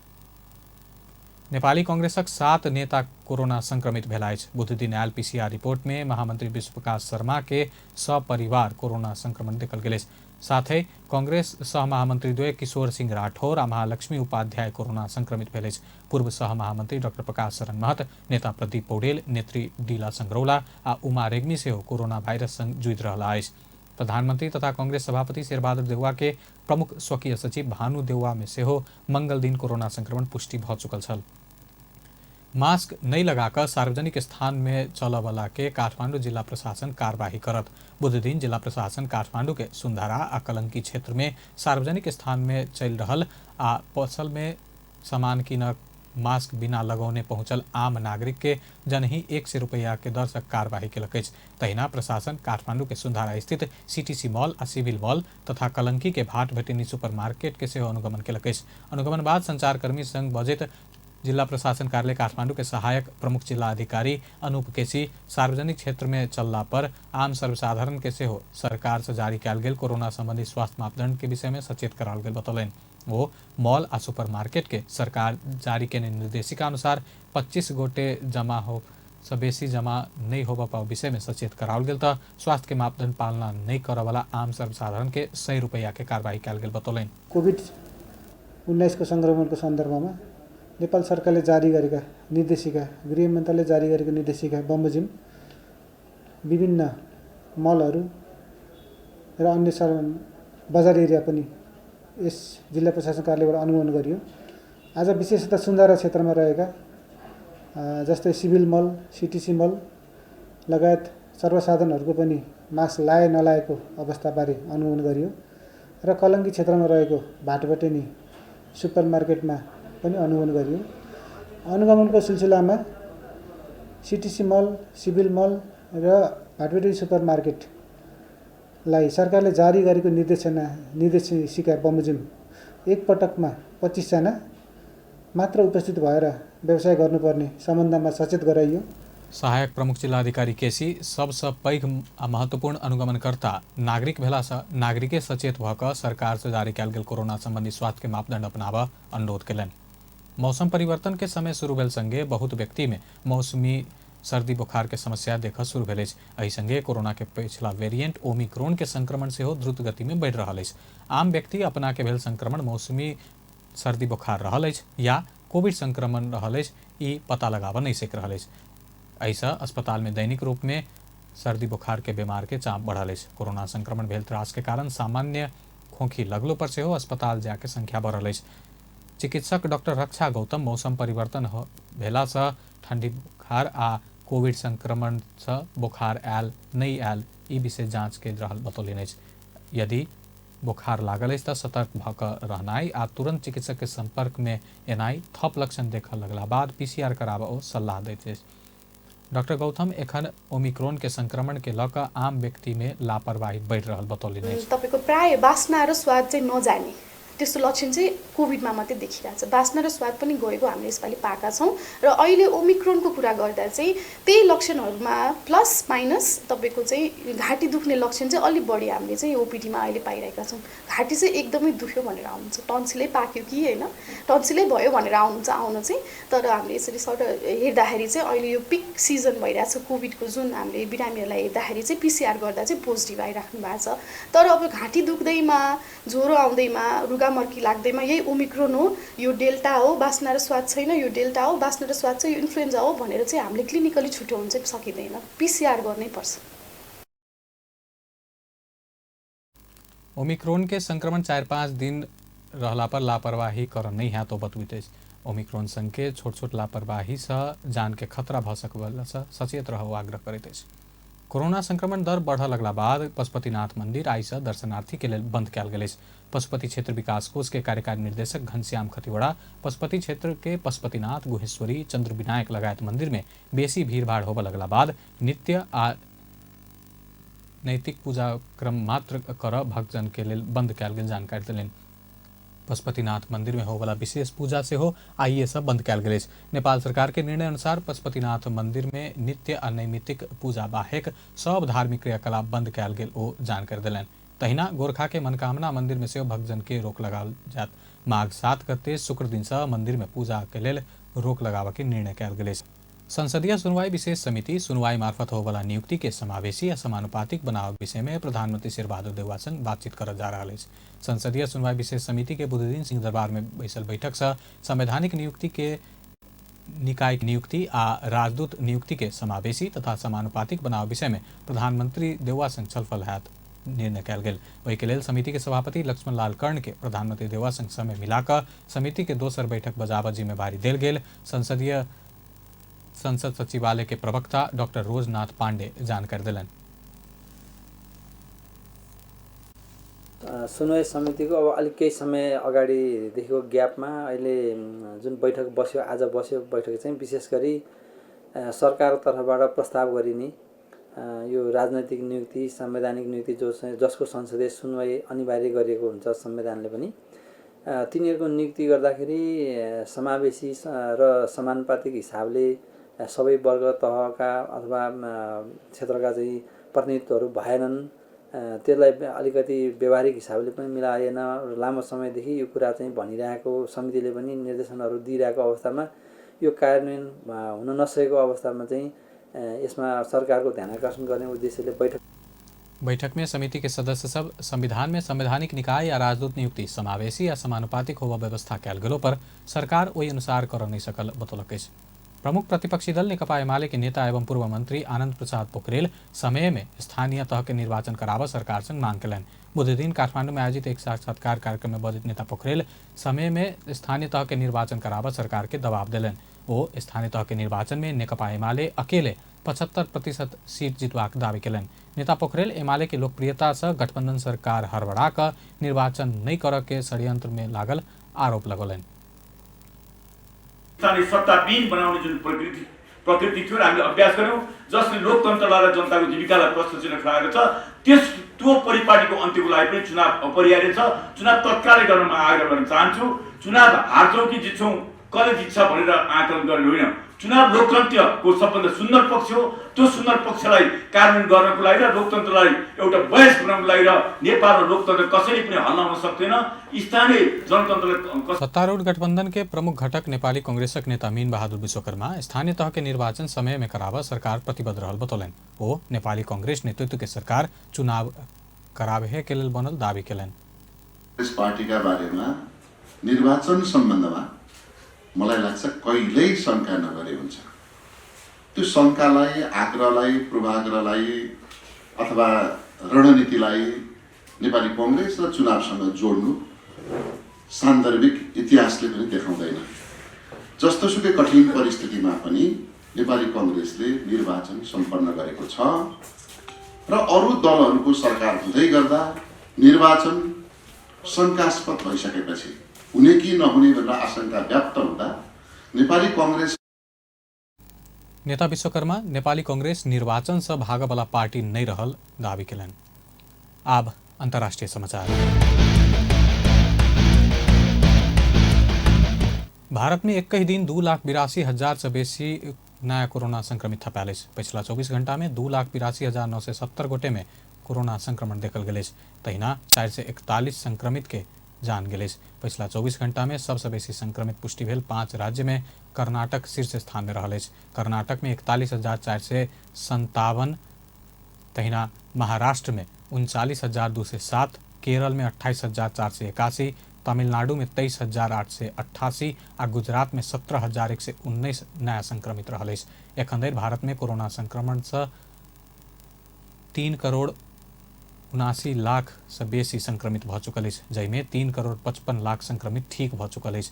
नेपाली कांग्रेसक 7 नेता कोरोना संक्रमित भेला अछि। बुध दिन आयल पीसीआर रिपोर्ट में महामंत्री विश्व प्रकाश शर्मा के सपरिवार कोरोना संक्रमण देखल गेल अछि। साथ ही कांग्रेस सह महामंत्री द्वय किशोर सिंह राठौर आ महालक्ष्मी उपाध्याय कोरोना संक्रमित भेल अछि। पूर्व सह महामंत्री डॉक्टर प्रकाश शरण महत, नेता प्रदीप पौडेल, नेत्री डीला संगरौला आ उमा रेग्मी सेहो कोरोना वायरस संग जुझि रहला अछि। प्रधानमंत्री तथा कांग्रेस सभापति शेरबहादुर देउवा के प्रमुख स्वकीय सचिव भानु देउवा में सेहो मंगल दिन कोरोना संक्रमण पुष्टि भऽ चुकल छल। मास्क नहीं लगाकर सार्वजनिक स्थान में चलऽ वाला के काठमांडू जिला प्रशासन कार्यवाही करत। बुध दिन जिला प्रशासन काठमांडू के सुंदरा आ कलंकी क्षेत्र में सार्वजनिक स्थान में चल रहल आ पसल में सामान कीनक मास्क बिना लगौने पहुंचल आम नागरिक के जनही 100 रुपया के दर से कार्यवाही केलक अछि। तहिना प्रशासन काठमांडू के सुंदरा स्थित सीटीसी मॉल आ सिविल मॉल तथा कलंकी के भाट भटेनी सुपर मार्केट के सेहो अनुगमन केलक अछि। अनुगमन बाद संचारकर्मी संग बजैत जिला प्रशासन कार्यालय काठमांडू के सहायक प्रमुख जिला अधिकारी अनूप केसी सार्वजनिक क्षेत्र में चलला पर आम सर्वसाधारण के सेहो सरकार से जारी कयल गेल कोरोना संबंधी स्वास्थ्य मापदंड के विषय में सचेत कराल गेल बतौलनि। वो मॉल आ सुपर मार्केट के सरकार जारी के निर्देशिका अनुसार 25 गोटे जमा हो से बेसी जमा नहीं होबा पाओ विषय में सचेत कराल गेल त स्वास्थ्य के मापदंड पालना नहीं करे वाला आम सर्वसाधारण के 100 रुपया के कार्यवाही कयल गेल बतौलनि। कोभिड-19 को संक्रमण को संदर्भ में नेपाल सरकारले जारी गरेका निर्देशिका, गृह मन्त्रालयले जारी गरेको निर्देशिका बमोजिम विभिन्न मलहरू र अन्य बजार एरिया पनि यस जिल्ला प्रशासन कार्यालयबाट अनुगमन गरियो। आज विशेषतः सुन्दरा क्षेत्रमा रहेका जस्तै सिभिल मल, सीटीसी मल लगायत सर्वसाधारणहरूको पनि मास्क लाए नलाएको अवस्थाबारे अनुगमन गरियो र कलंकी क्षेत्रमा रहेको भाटबटेनी सुपर मार्केटमा पनि अनुगमन गरियो। अनुगमनको सिलसिलामा सीटीसी मल, सिभिल मल र भाटबटेनी सुपर मार्केटलाई सरकारले जारी गरेको निर्देशिका बमोजिम एक पटकमा 25 जना मात्र उपस्थित भएर व्यवसाय गर्नुपर्ने सम्बन्धमा सचेत गराइयो। सहायक प्रमुख जिलाधिकारी केसी सबसे पैघ आ महत्वपूर्ण अनुगमनकर्ता नागरिक भेला से नागरिके सचेत भऽ कऽ सरकार से जारी कयल गेल कोरोना संबंधी स्वास्थ्य के मापदंड अपनाबऽ अनुरोध केलनि। मौसम परिवर्तन के समय शुरू भेल संगे बहुत व्यक्ति में मौसमी सर्दी बुखार के समस्या देखा शुरू भेल अछि। एहि संगे कोरोना के पिछला वेरिएंट ओमिक्रॉन के संक्रमण सेहो द्रुत गति में बढ़ि रहल अछि। आम व्यक्ति अपना के भेल संक्रमण मौसमी सर्दी बुखार रहल अछि या कोविड संक्रमण रहल अछि ई पता लगाबऽ नहीं सक रहल अछि। ऐसा अस्पताल में दैनिक रूप में सर्दी बुखार के बीमार के चाप बढ़ल अछि। कोरोना संक्रमण भेल त्रास के कारण सामान्य खोखी लगलो पर सेहो अस्पताल जाके संख्या बढ़ल अछि। चिकित्सक डॉक्टर रक्षा गौतम मौसम परिवर्तन भेला से ठंडी बुखार आ कोविड संक्रमण से बुखार आयल नहीं आयल ई विषय जांच के रहल बतौलनि अछि। यदि बुखार लागल अछि तऽ सतर्क भऽ कऽ रहनाइ आ तुरंत चिकित्सक के संपर्क में एनाइ, थप लक्षण देखऽ लगला बाद PCR कराबऽ ओ सलाह दैत अछि। डॉक्टर गौतम एखन ओमिक्रॉन के संक्रमण के लऽ कऽ आम व्यक्ति में लापरवाही बढ़ि रहल बतौलिन् अछि। तपाईको प्राय बास्ना र स्वाद चाहिँ नजाने त्यस्तो लक्षण चाहिँ कोभिडमा मात्रै देखिरहेछ। बास्ना र स्वाद पनि गएको हामीले यसपालि पाएका छौँ र अहिले ओमिक्रोनको कुरा गर्दा चाहिँ त्यही लक्षणहरूमा प्लस माइनस तपाईको चाहिँ घाँटी दुख्ने लक्षण चाहिँ अलि बढी हामीले चाहिँ ओपिडीमा अहिले पाइरहेका छौँ। घाँटी चाहिँ एकदमै दुख्यो भनेर आउनुहुन्छ, टन्सिलै पाक्यो कि होइन, टन्सिलै भयो भनेर आउनुहुन्छ आउन चाहिँ। तर हामीले यसरी सर्ट हेर्दाखेरि चाहिँ अहिले यो पिक सिजन भइरहेछ कोभिडको, जुन हामीले बिरामीहरूलाई हेर्दाखेरि चाहिँ PCR गर्दा चाहिँ पोजिटिभ आइराख्नु भएको छ। तर अब घाँटी दुख्दैमा, ज्वरो आउँदैमा, रुगामर्की लाग्दैमा यही ओमिक्रोन हो, यो डेल्टा हो, बास्ना र स्वाद छैन, यो डेल्टा हो, बास्ना र स्वाद चाहिँ यो इन्फ्लुएन्जा हो भनेर चाहिँ हामीले क्लिनिकली छुट्याउन चाहिँ सकिँदैन, PCR गर्नै पर्छ। ओमिक्रोन के संक्रमण 4-5 दिन रहला पर लापरवाही करऽ नहीं है तो बतबैत अछि। ओमिक्रोन संग के छोट लापरवाही से जान के खतरा भऽ सकल से सचेत रहऽ आग्रह करैत अछि। कोरोना संक्रमण दर बढ़ऽ लगला बाद पशुपतिनाथ मंदिर आई से दर्शनार्थी के लेल बंद कयल गेल अछि। पशुपति क्षेत्र विकास कोष के कार्यकारी निर्देशक घनश्याम खतिवड़ा पशुपति क्षेत्र के पशुपतिनाथ, गुहेश्वरी, चंद्र विनायक लगायत मंदिर में बेसी भीड़भाड़ होबऽ लगला बाद नित्य आ नैतिक पूजा क्रम मात्र कर भक्तजन के लेल बंद कयल गेल जानकारी देलनि। पशुपतिनाथ मंदिर में होवला विशेष पूजा से हो आइए सब बंद कयल गेल अछि। नेपाल सरकार के निर्णय अनुसार पशुपतिनाथ मंदिर में नित्य आ नैमित्तिक पूजा बाहेक सब धार्मिक क्रियाकलाप बंद कयल गेल ओ जानकारी देलनि। तहिना गोरखा के मनकामना मंदिर में सेहो भक्तजन के रोक लगाओल जायत। माघ 7 गते शुक्र दिन से मंदिर में पूजा के लेल रोक लगाबऽ के निर्णय कयल गेल अछि। संसदीय सुनवाई विशेष समिति सुनवाई मार्फत होवला नियुक्ति के समावेशी या समानुपातिक बनाव विषय में प्रधानमंत्री शेरबहादुर देउवा संग बातचीत करल जा रहा है। संसदीय सुनवाई विशेष समिति के बुध दिन सिंह दरबार में बैसल बैठक से संवैधानिक नियुक्ति के निकाय नियुक्ति आ राजदूत नियुक्ति के समावेशी तथा समानुपातिक बनाव विषय में प्रधानमंत्री देउवा संग छलफल हैत निर्णय कयल गेल। ओहि के लेल समिति के सभापति लक्ष्मण लाल कर्ण के प्रधानमंत्री देउवा संग समय मिलाकर समिति के दोसर बैठक बजाबऽ जिम्मेवारी देल गेल। संसद सचिवालय के प्रवक्ता डॉक्टर रोजनाथ पांडे जानकारी दिलन। सुनवाई समितिको अब अलिक केही समय अगाडिदेखिको ग्यापमा अहिले जुन बैठक बस्यो, आज बस्यो बैठक चाहिँ विशेष गरी सरकार तर्फबाट प्रस्ताव गरिने यो राजनैतिक नियुक्ति, संवैधानिक नियुक्ति जसको संसदीय सुनवाई अनिवार्य गरिएको हुन्छ संविधानले पनि, तिनीहरूको नियुक्ति गर्दाखेरि समावेशी र समानुपातिक हिसाबले सबै वर्ग तहका अथवा क्षेत्रका चाहिँ प्रतिनिधित्वहरू भएनन्। त्यसलाई अलिकति व्यवहारिक हिसाबले पनि मिलाएन। लामो समयदेखि यो कुरा चाहिँ भनिरहेको समितिले पनि निर्देशनहरू दिइरहेको अवस्थामा यो कार्यान्वयन हुन नसकेको अवस्थामा चाहिँ यसमा सरकारको ध्यानाकर्षण गर्ने उद्देश्यले बैठक में समिति के सदस्य सब संविधान में संवैधानिक निकाय या राजदूत नियुक्ति समावेशी या समानुपातिक होवा व्यवस्था कयल गेलो पर सरकार ओहि अनुसार कर नहीं सकल बतौलक अछि। प्रमुख प्रतिपक्षी दल नेकपा एमाले के नेता एवं पूर्व मंत्री आनंद प्रसाद पोखरेल समय में स्थानीय तह के निर्वाचन कराबऽ सरकार संग मांग कयलनि। बुध दिन काठमांडू में आयोजित एक साक्षात्कार कार्यक्रम में बजैत नेता पोखरेल समय में स्थानीय तह के निर्वाचन कराबऽ सरकार के दबाव देलनि। ओ स्थानीय तह के निर्वाचन में नेकपा एमाले अकेले 75% सीट जीतबाक दावी कयलनि। नेता पोखरेल एमाले के लोकप्रियता से गठबंधन सरकार हड़बड़ा कर निर्वाचन नहीं करऽ के षड्यंत्र में लागल आरोप लगौलनि। स्थानीय सत्ताविहीन बनाउने जुन प्रकृति थियो र हामीले अभ्यास गर्यौं, जसले लोकतन्त्रलाई र जनताको जीविकालाई प्रश्न चिन्ह खडा गरेको छ, त्यो परिपाटीको अन्त्यको लागि पनि चुनाव अपरिहार्य छ। चुनाव तत्कालै गर्नमा आग्रह गर्न चाहन्छु। चुनाव हार्छौं कि जित्छौं, कसले जित्छ भनेर आकलन गर्ने होइन। चुनाव लोकतन्त्रको सबभन्दा सुन्दर पक्ष हो। त्यो सुन्दर पक्षलाई कार्यान्वयन गर्नको लागि र लोकतन्त्रलाई एउटा वयस बनाउनको लागि र नेपाल र लोकतन्त्र कसैले पनि हल्ला हुन सक्दैन। स्थानीय जनतन्त्रले सत्तारूढ़ गठबंधन के प्रमुख घटक नेपाली कांग्रेसक नेता मीन बहादुर विश्वकर्मा स्थानीय तह के निर्वाचन समय में कराबऽ सरकार प्रतिबद्ध रहल बतौलनि। ओ नेपाली कांग्रेस नेतृत्व के सरकार चुनाव कराबे के लेल बनल दावी कयलनि। इस पार्टीका बारेमा निर्वाचन सम्बन्धमा मलाई लाग्छ कहिल्यै शंका नगरे हुन्छ। त्यो शंकालाई, आग्रहलाई, पूर्वाग्रहलाई अथवा रणनीतिलाई नेपाली कांग्रेस र चुनावसँग जोड्नु सान्दर्भिक इतिहासले पनि देखाउँदैन। जस्तोसुकै कठिन परिस्थितिमा पनि नेपाली कांग्रेसले निर्वाचन सम्पन्न गरेको छ र अरू दलहरूको सरकार हुँदै गर्दा निर्वाचन शङ्कास्पद भइसकेपछि हुने कि नहुने भनेर आशंका व्याप्त हुँदा नेपाली कांग्रेस नेता विश्वकर्मा नेपाली कांग्रेस निर्वाचन से भागवाला पार्टी नहीं रहल दावी केलन। आब अंतर्राष्ट्रीय समाचार। भारत में एक ही दिन 2,82,000 से बेसी नया कोरोना संक्रमित थपाल। पिछला 24 घंटा में 2,82,970 गोटे में कोरोना संक्रमण देखल गए। तहिना 441 संक्रमित के जान गए। पिछला 24 घंटा में सबसे बेसी संक्रमित पुष्टि भेल 5 राज्य में कर्नाटक शीर्ष स्थान में रहल। कर्नाटक में 41,457, तहिना महाराष्ट्र में 39,207, केरल में 28,481, तमिलनाडु में 23,888 और गुजरात में 17,119 नया संक्रमित रहल। एखन धरि भारत में कोरोना संक्रमण से 3,79,00,000 से बेसी संक्रमित भ चुकल है, जैमें 3,55,00,000 संक्रमित ठीक भ चुकल है।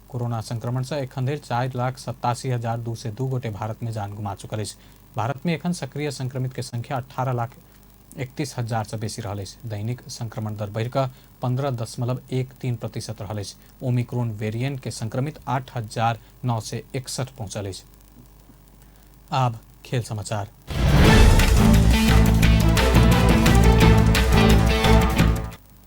कोरोना संक्रमण से एखन धरि 4,87,202 गोटे भारत में जान गुमा चुकल है। भारत में एखन सक्रिय संक्रमित के संख्या 18,31,000 से बेसी रहल। दैनिक संक्रमण दर बढ़कर 15.13% रहल। ओमिक्रॉन वेरिएंट के संक्रमित 8,961 पहुंचल। आब खेल समाचार।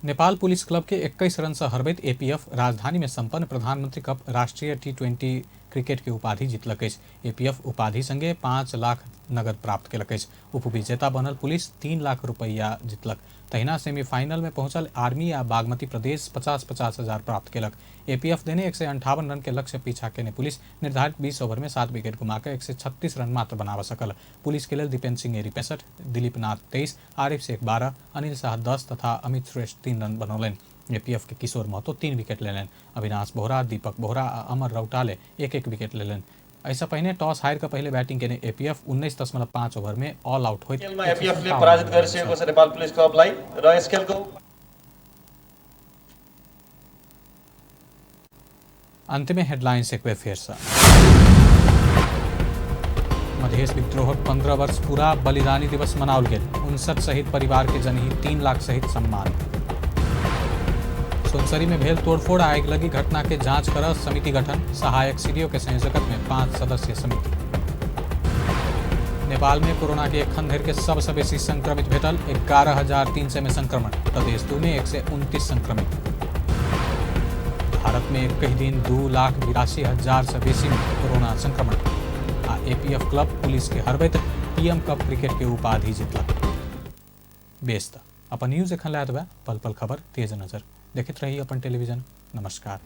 नेपाल पुलिस क्लब के 21 रन से हरबैत एपीएफ राजधानी में संपन्न प्रधानमंत्री कप राष्ट्रीय T20 क्रिकेट के उपाधि जीतलक। एपीएफ उपाधि संगे 5 लाख नगद प्राप्त केलक। उपविजेता बनल पुलिस 3 लाख रुपया जीतलक। तहिना सेमीफाइनल में पहुंचल आर्मी या बागमती प्रदेश 50-50 हजार प्राप्त केलक। एपीएफ देने 158 रन के लक्ष्य पीछा केने पुलिस निर्धारित 20 ओवर में 7 विकेट गुमाकर 136 रन मात्र बनावा सकल। पुलिस के लिए दीपेन सिंह एरी 65, दिलीप नाथ 23, आरिफ शेख 12, अनिल शाह 10 तथा अमित श्रेष्ठ 3 रन बनौलन। एपीएफ के किशोर महतो 3 विकेट लेलन। अविनाश बोहरा, दीपक बोहरा और अमर रौटाले 1-1 विकेट लेलन। ऐसा पहले टॉस हार कर पहले बैटिंग केने एपीएफ 19.5 ओवर में ऑल आउट हो एपीएफ ले पराजित गरिसकेको छ नेपाल पुलिस क्लबलाई र यस खेलको अंत में हेडलाइंस एक बार फिर से। मधेश विद्रोह 15 वर्ष पूरा, बलिदानी दिवस मनाउल गेल। 59 शहीद परिवार के जनहित 3 लाख सहित सम्मान। सुनसरी में भेल तोड़फोड़ आग लगी घटना के जांच कर समिति गठन, सहायक सीडीओ के संयोजकत्व में 5 सदस्यीय समिति। नेपाल में कोरोना के एखन धरि के सबसे बेसी संक्रमित भेटल 11,300 में संक्रमण। प्रदेश 2 में 129 संक्रमित। भारत में एक ही दिन 2,82,000 से बेसी में कोरोना संक्रमण। आ एपीएफ क्लब पुलिस के हरबैत पीएम कप क्रिकेट के उपाधि जीतलक। बेस्त अपन न्यूज एखन लायत बा पल पल खबर तेज नजर देखते रही अपन टेलीविजन। नमस्कार।